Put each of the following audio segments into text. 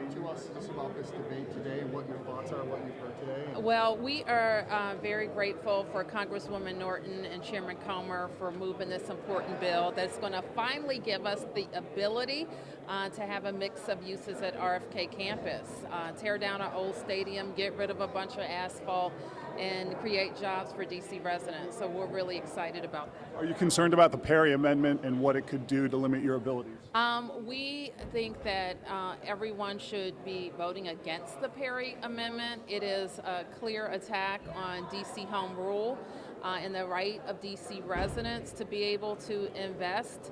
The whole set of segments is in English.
talk to us just about this debate today and what your thoughts are, what you've heard today? Well, we are very grateful for Congresswoman Norton and Chairman Comer for moving this important bill that's going to finally give us the ability to have a mix of uses at RFK campus. Tear down our old stadium, get rid of a bunch of asphalt, and create jobs for DC residents. So we're really excited about that. Are you concerned about the Perry Amendment and what it could do to limit your abilities? We think that everyone should be voting against the Perry Amendment. It is a clear attack on DC home rule and the right of DC residents to be able to invest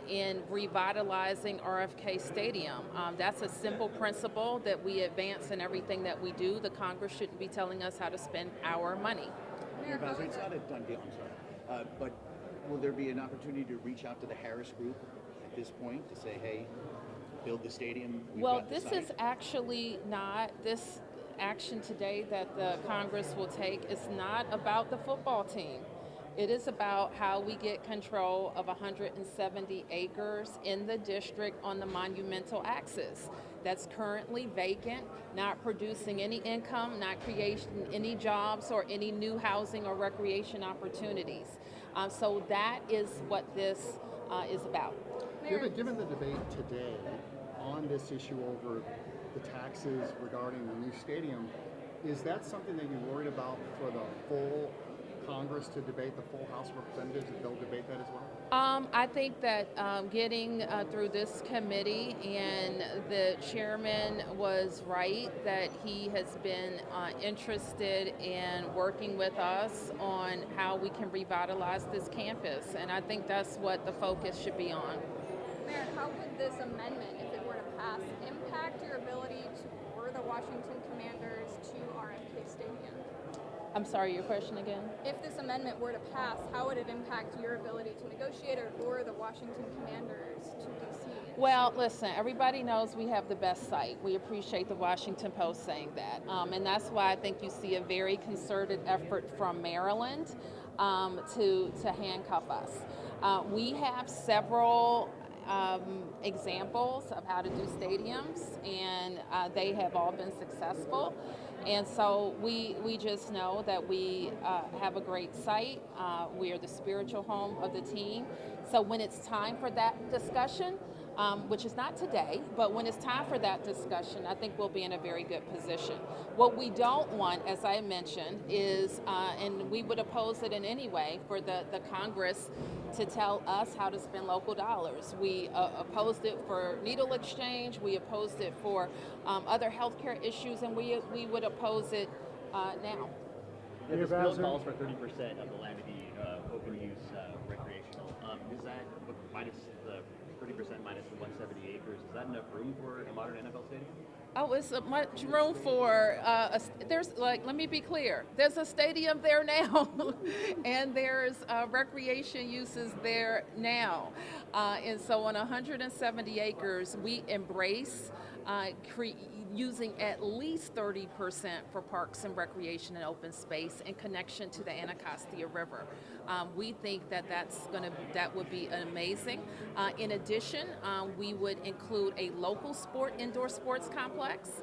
in revitalizing RFK Stadium. That's a simple principle that we advance in everything that we do. The Congress shouldn't be telling us how to spend our money. Mayor Bowser, it's not a done deal, I'm sorry. But will there be an opportunity to reach out to the Harris Group at this point to say, hey, build the stadium? Well, this is actually not, this action today that the Congress will take is not about the football team. It is about how we get control of 170 acres in the district on the monumental axis that's currently vacant, not producing any income, not creating any jobs or any new housing or recreation opportunities. So that is what this is about. Given the debate today on this issue over the taxes regarding the new stadium, is that something that you're worried about for the full Congress to debate, the full House of Representatives, that they'll debate that as well? I think that getting through this committee, and the chairman was right that he has been interested in working with us on how we can revitalize this campus, and I think that's what the focus should be on. Mayor, how would this amendment, if it were to pass, impact your ability to lure the Washington Commanders to RFK Stadium? I'm sorry, your question again? If this amendment were to pass, how would it impact your ability to negotiate or lure the Washington Commanders to DC? Well, listen, everybody knows we have the best site. We appreciate the Washington Post saying that. And that's why I think you see a very concerted effort from Maryland to handcuff us. We have several examples of how to do stadiums, and they have all been successful. And so we just know that we have a great site. We are the spiritual home of the team. So when it's time for that discussion, which is not today, but when it's time for that discussion, I think we'll be in a very good position. What we don't want, as I mentioned, is, and we would oppose it in any way, for the Congress to tell us how to spend local dollars. We opposed it for needle exchange, we opposed it for other healthcare issues, and we would oppose it now. Yeah, this bill calls for 30% of the land to be open use recreational. Is that minus the 30% minus the 170 acres? Is that enough room for a modern NFL stadium? Oh, it's much room for, there's like, let me be clear, there's a stadium there now, and there's recreation uses there now. And so on 170 acres, we embrace using at least 30% for parks and recreation and open space in connection to the Anacostia River. We think that that would be amazing. In addition, we would include a local indoor sports complex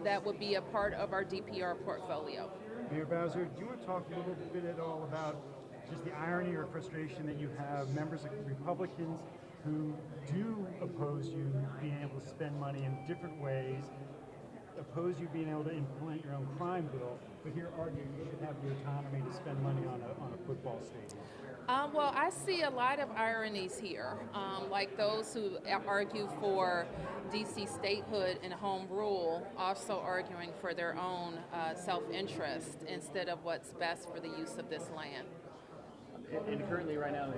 that would be a part of our DPR portfolio. Mayor Bowser, do you want to talk a little bit at all about just the irony or frustration that you have members of Republicans who do oppose you being able to spend money in different ways, oppose you being able to implement your own crime bill, but here arguing you should have the autonomy to spend money on a football stadium? Well, I see a lot of ironies here, like those who argue for DC statehood and home rule also arguing for their own self-interest instead of what's best for the use of this land. And currently, right now,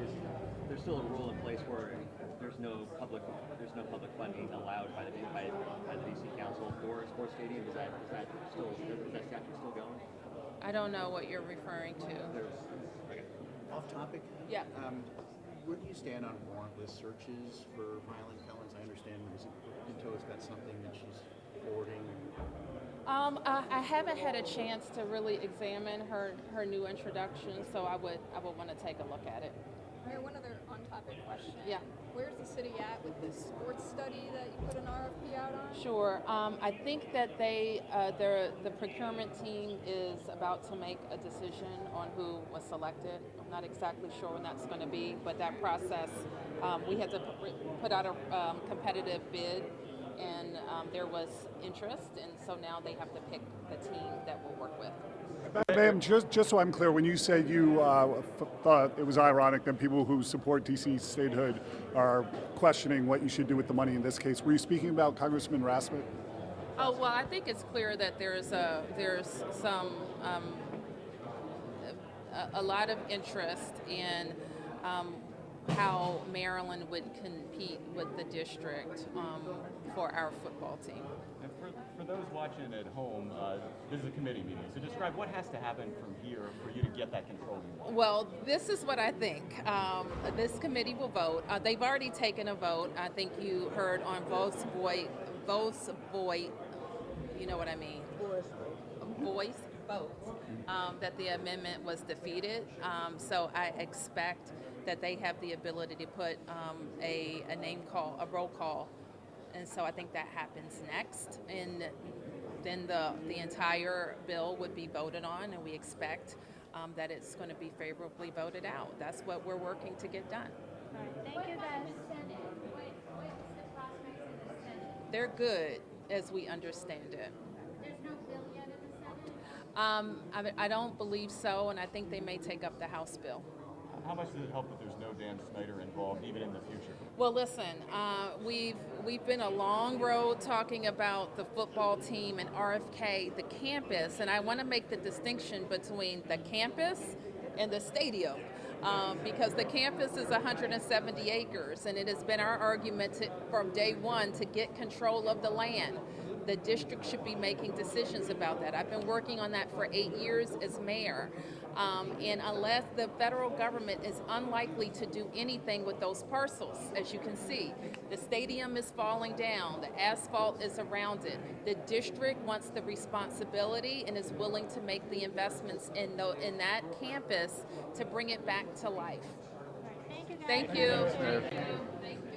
there's still a rule in place where there's no public funding allowed by the DC Council for a sports stadium. Is that statute still going? I don't know what you're referring to. Okay. Off topic? Yeah. Where do you stand on warrantless searches for violent felons? I understand Pinto's got something that she's forwarding. I haven't had a chance to really examine her new introduction, so I would want to take a look at it. Mayor, one other on-topic quick question. Yeah. Where's the city at with this sports study that you put an RFP out on? Sure. I think that the procurement team is about to make a decision on who was selected. I'm not exactly sure when that's going to be, but that process, we had to put out a competitive bid, and there was interest, and so now they have to pick the team that we'll work with. Ma'am, just so I'm clear, when you said you thought it was ironic that people who support DC statehood are questioning what you should do with the money in this case, were you speaking about Congressman Rasmussen? Oh well, I think it's clear that there's some a lot of interest in how Maryland would compete with the district for our football team. And for those watching at home, this is a committee meeting, so describe what has to happen from here for you to get that control you want. Well, this is what I think. This committee will vote. They've already taken a vote. I think you heard on votes vote, you know what I mean? Voice votes, that the amendment was defeated. So I expect that they have the ability to put a name call, a roll call. And so I think that happens next. And then the entire bill would be voted on, and we expect that it's going to be favorably voted out. That's what we're working to get done. Thank you, guys. What's the prospects in the Senate? They're good, as we understand it. There's no bill yet in the Senate? I don't believe so, and I think they may take up the House bill. How much does it help that there's no Dan Snyder involved, even in the future? Well, listen, we've been a long road talking about the football team and RFK, the campus, and I want to make the distinction between the campus and the stadium. Because the campus is 170 acres, and it has been our argument from day one to get control of the land. The district should be making decisions about that. I've been working on that for 8 years as mayor. And unless the federal government is unlikely to do anything with those parcels, as you can see, the stadium is falling down, the asphalt is around it. The district wants the responsibility and is willing to make the investments in that campus to bring it back to life. Thank you, guys. Thank you. Thank you. Thank you.